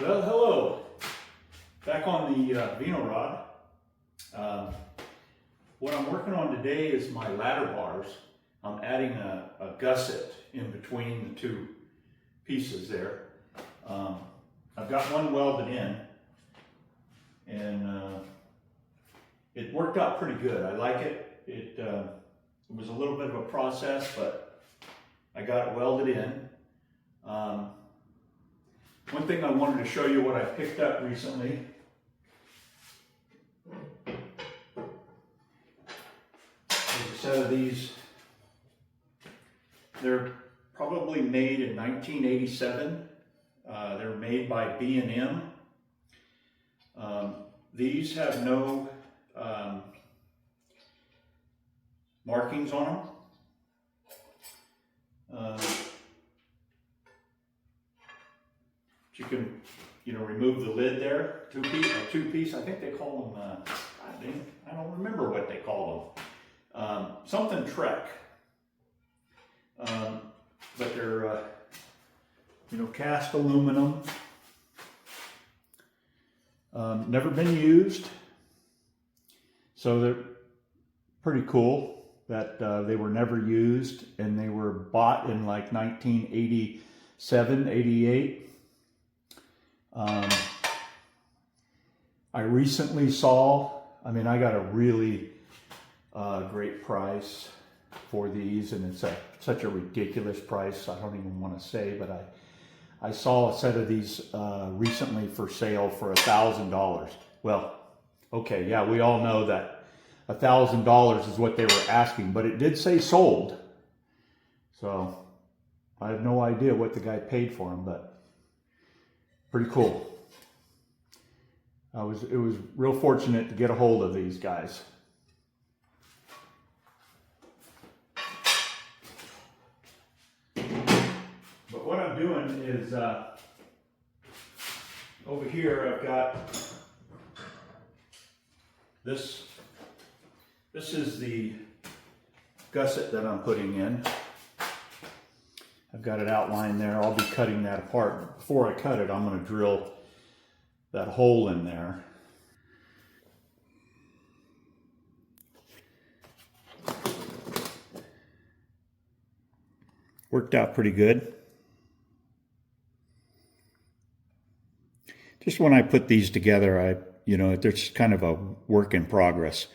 Well, hello. Back on the Vino rod. What I'm working on today is my ladder bars. I'm adding a gusset in between the two pieces there. I've got one welded in, and it worked out pretty good. I like it. It was a little bit of a process, but I got it welded in. One thing I wanted to show you what I picked up recently. There's a set of these. They're probably made in 1987. They're made by B&M. These have no markings on them. You can, remove the lid there, two piece. I think they call them, I don't remember what they call them. Something Trek. But they're, cast aluminum. Never been used. So they're pretty cool that they were never used, and they were bought in like 1987, 88. I recently saw, I got a really great price for these, and it's such a ridiculous price, I don't even want to say, but I saw a set of these recently for sale for $1,000. Well, okay, yeah, we all know that $1,000 is what they were asking, but it did say sold. So I have no idea what the guy paid for them, but pretty cool. It was real fortunate to get a hold of these guys. But what I'm doing is over here I've got this. This is the gusset that I'm putting in. I've got it outlined there. I'll be cutting that apart. Before I cut it, I'm going to drill that hole in there. Worked out pretty good. Just when I put these together, there's kind of a work in progress.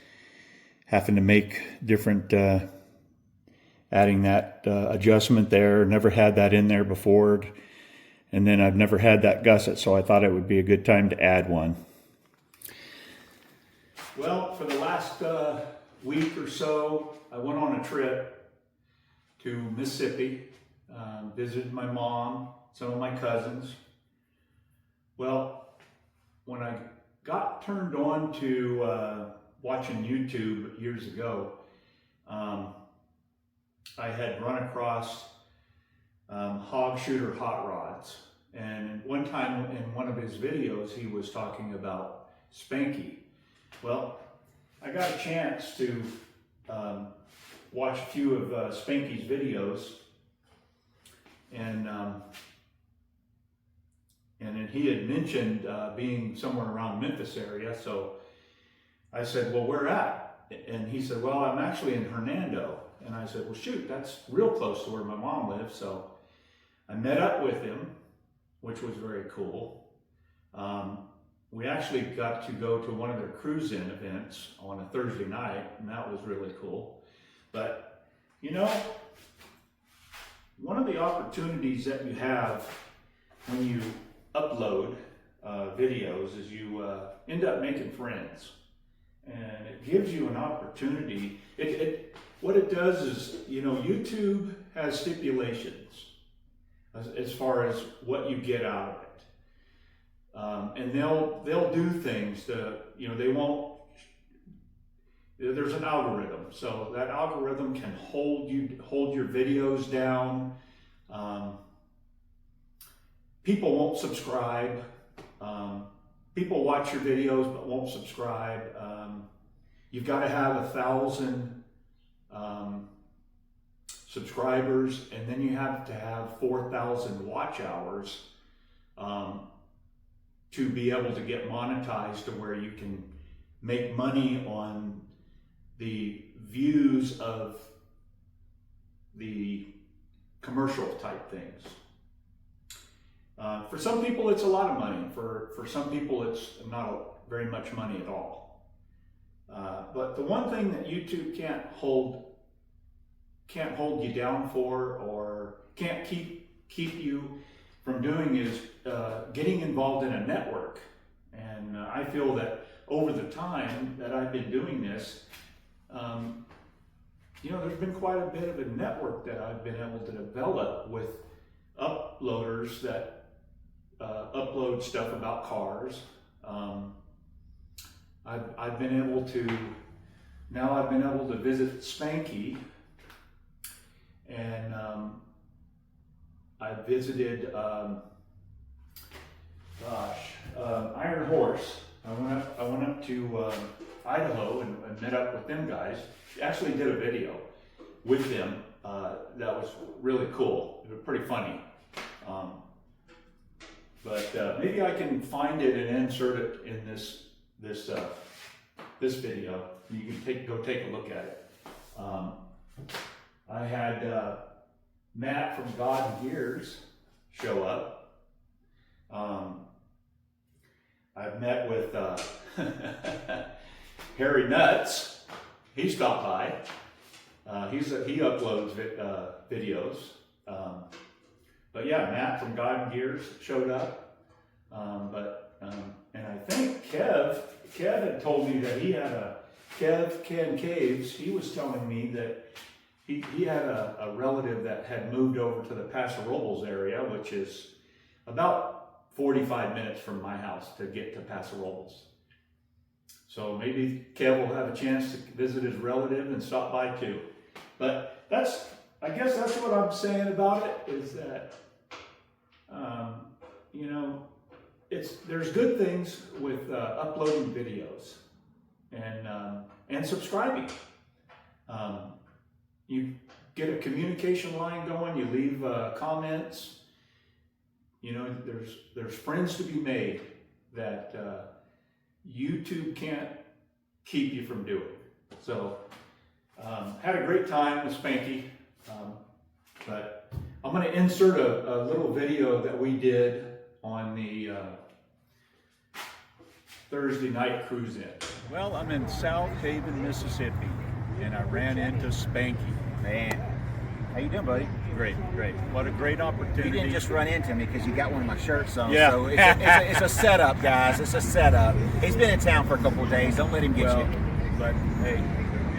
Having to make different adding that adjustment there. Never had that in there before. And then I've never had that gusset, so I thought it would be a good time to add one. Well, for the last week or so, I went on a trip to Mississippi, visited my mom, some of my cousins. Well, when I got turned on to watching YouTube years ago, I had run across hogshooter hot rods, and one time in one of his videos he was talking about Spanky. Well, I got a chance to watch a few of Spanky's videos, and then he had mentioned being somewhere around Memphis area, so I said, well, where at? And he said, well, I'm actually in Hernando. And I said, well, shoot, that's real close to where my mom lives. So I met up with him, which was very cool. We actually got to go to one of their cruise-in events on a Thursday night, and that was really cool. But, one of the opportunities that you have when you upload videos is you end up making friends. And it gives you an opportunity. What it does is, YouTube has stipulations as far as what you get out of it, and they'll do things to, they won't. There's an algorithm, so that algorithm can hold your videos down. People won't subscribe. People watch your videos but won't subscribe. You've got to have 1,000 subscribers, and then you have to have 4,000 watch hours to be able to get monetized to where you can make money on the views of the commercial type things. For some people, it's a lot of money. For some people, it's not very much money at all. But the one thing that YouTube can't hold you down for, or can't keep you from doing, is getting involved in a network. And I feel that over the time that I've been doing this, you know, there's been quite a bit of a network that I've been able to develop with uploaders that upload stuff about cars. I've been able to visit Spanky, and I visited Iron Horse. I went up to Idaho and met up with them guys. Actually did a video with them that was really cool. It was pretty funny. But maybe I can find it and insert it in this video. You can go take a look at it. I had Matt from God and Gears show up. I've met with Harry Nuts. He stopped by. He uploads videos. But yeah, Matt from God and Gears showed up. And I think Kev had told me that he had Ken Caves. He was telling me that he had a relative that had moved over to the Paso Robles area, which is about 45 minutes from my house to get to Paso Robles. So maybe Kev will have a chance to visit his relative and stop by too. But I guess that's what I'm saying about it, is that, you know, there's good things with uploading videos and subscribing. You get a communication line going, you leave comments. You know, there's friends to be made that YouTube can't keep you from doing. So, had a great time with Spanky, but I'm going to insert a little video that we did on the Thursday night cruise in. Well, I'm in South Haven, Mississippi, and I ran into Spanky. Man, how you doing, buddy? Great. What a great opportunity. You didn't just run into me because you got one of my shirts on. Yeah. So it's a setup, guys. It's a setup. He's been in town for a couple of days. Don't let him get you. But hey,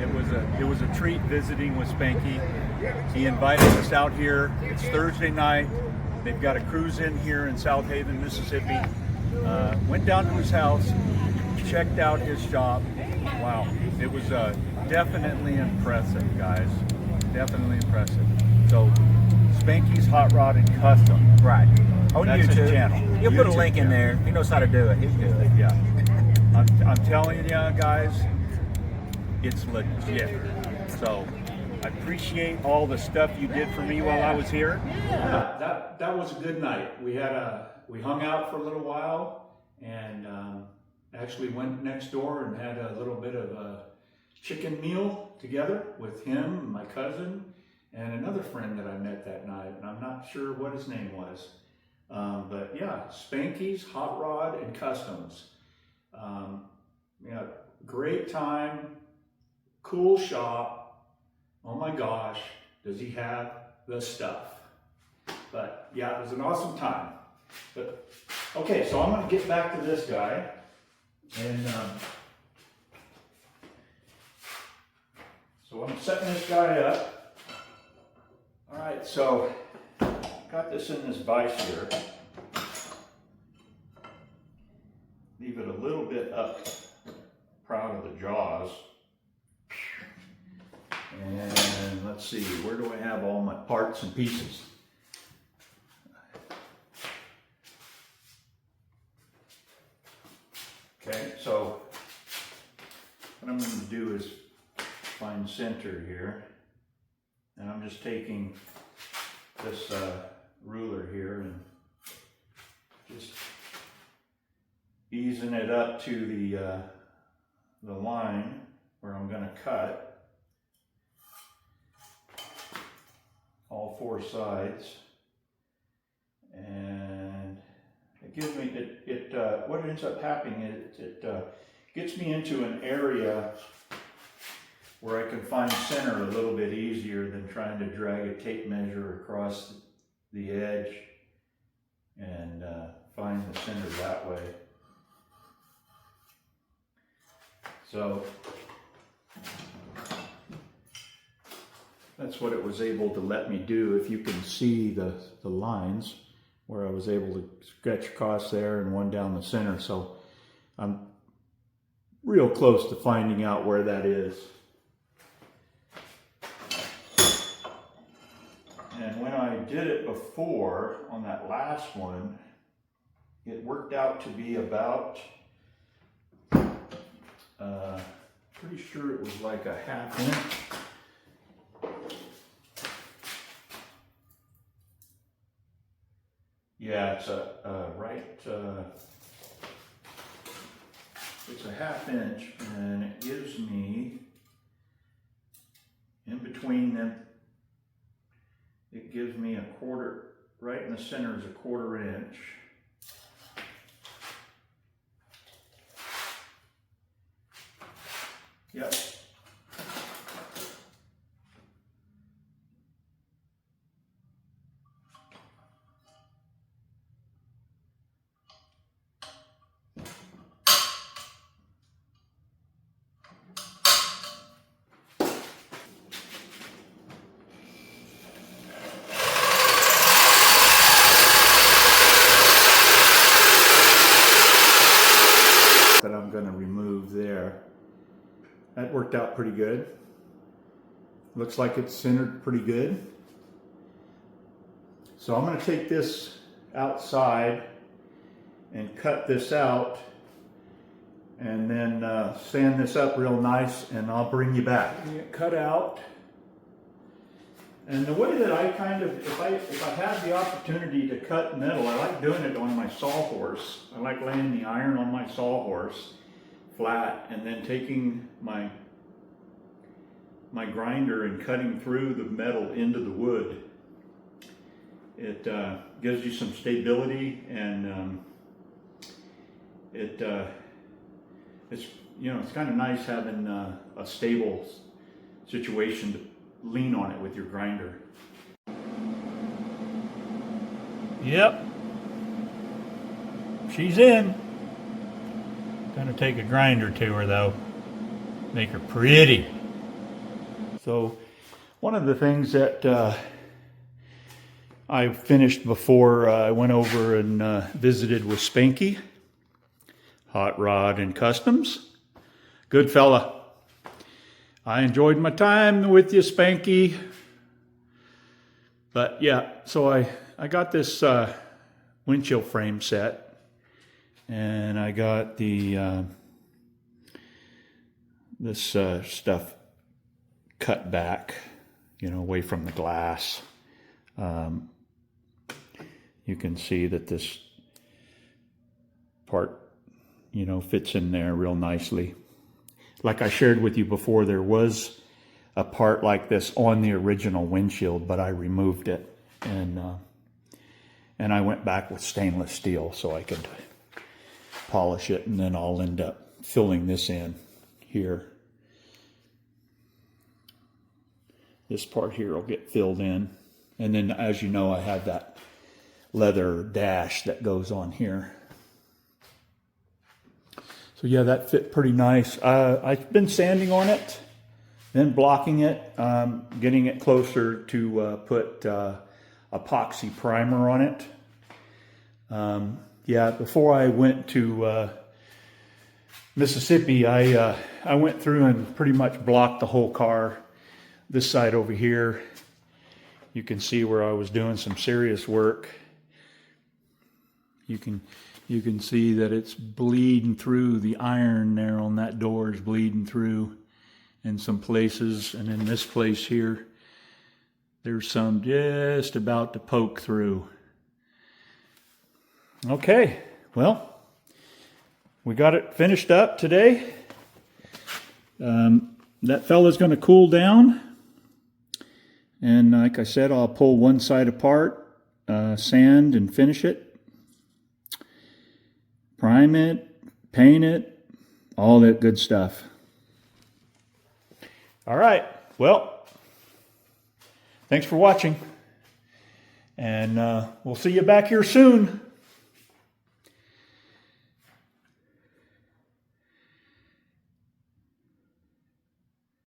it was a treat visiting with Spanky. He invited us out here. It's Thursday night. They've got a cruise in here in South Haven, Mississippi. Went down to his house, checked out his shop. Wow, it was definitely impressive, guys. Definitely impressive. So, Spanky's Hot Rod and Custom. Right. On That's YouTube. his channel. He'll put a YouTube link in channel. there. He knows how to do it. He'll do it. Yeah. I'm telling you guys, it's legit. So, I appreciate all the stuff you did for me while I was here. That was a good night. We hung out for a little while, and actually went next door and had a little bit of a chicken meal together with him and my cousin and another friend that I met that night, and I'm not sure what his name was. But yeah, Spanky's Hot Rod and Customs. Yeah, great time, cool shop. Oh my gosh, does he have the stuff? But yeah, it was an awesome time. But okay, so I'm going to get back to this guy, and so I'm setting this guy up. All right, so got this in this vise here. Leave it a little bit up, proud of the jaws. And let's see, where do I have all my parts and pieces? Okay, so what I'm going to do is find center here, and I'm just taking this ruler here and just easing it up to the line where I'm going to cut all 4 sides, and it gives me what ends up happening is it gets me into an area where I can find center a little bit easier than trying to drag a tape measure across the edge and find the center that way. So that's what it was able to let me do. If you can see the lines where I was able to sketch across there and one down the center. So I'm real close to finding out where that is. And when I did it before on that last one, it worked out to be about, pretty sure it was like a 1/2 inch. Yeah, it's it's a 1/2 inch, and it gives me, in between them, it gives me 1/4, right in the center is a 1/4 inch. Yep. That I'm going to remove there. That worked out pretty good. Looks like it's centered pretty good. So I'm going to take this outside and cut this out and then sand this up real nice, and I'll bring you back. Getting it cut out. And the way that I kind of, if I have the opportunity to cut metal, I like doing it on my sawhorse. I like laying the iron on my sawhorse flat and then taking my grinder and cutting through the metal into the wood. It gives you some stability, and it's it's kind of nice having a stable situation to lean on it with your grinder. Yep, she's in. Gonna take a grinder to her though, make her pretty. So one of the things that I finished before I went over and visited with Spanky, Hot Rod and Customs. Good fella. I enjoyed my time with you, Spanky. But yeah, so I got this windshield frame set, and I got the this stuff cut back, away from the glass. You can see that this part, fits in there real nicely. Like I shared with you before, there was a part like this on the original windshield, but I removed it, and I went back with stainless steel so I could polish it, and then I'll end up filling this in here. This part here will get filled in, and then, as you know, I have that leather dash that goes on here. So yeah, that fit pretty nice. I've been sanding on it, then blocking it, getting it closer to put epoxy primer on it. Yeah, before I went to Mississippi, I went through and pretty much blocked the whole car. This side over here, you can see where I was doing some serious work. You can see that it's bleeding through. The iron there on that door is bleeding through in some places, and in this place here, there's some just about to poke through. Okay, well, we got it finished up today. That fella's going to cool down. And like I said, I'll pull one side apart, sand and finish it. Prime it, paint it, all that good stuff. All right, well, thanks for watching. And we'll see you back here soon.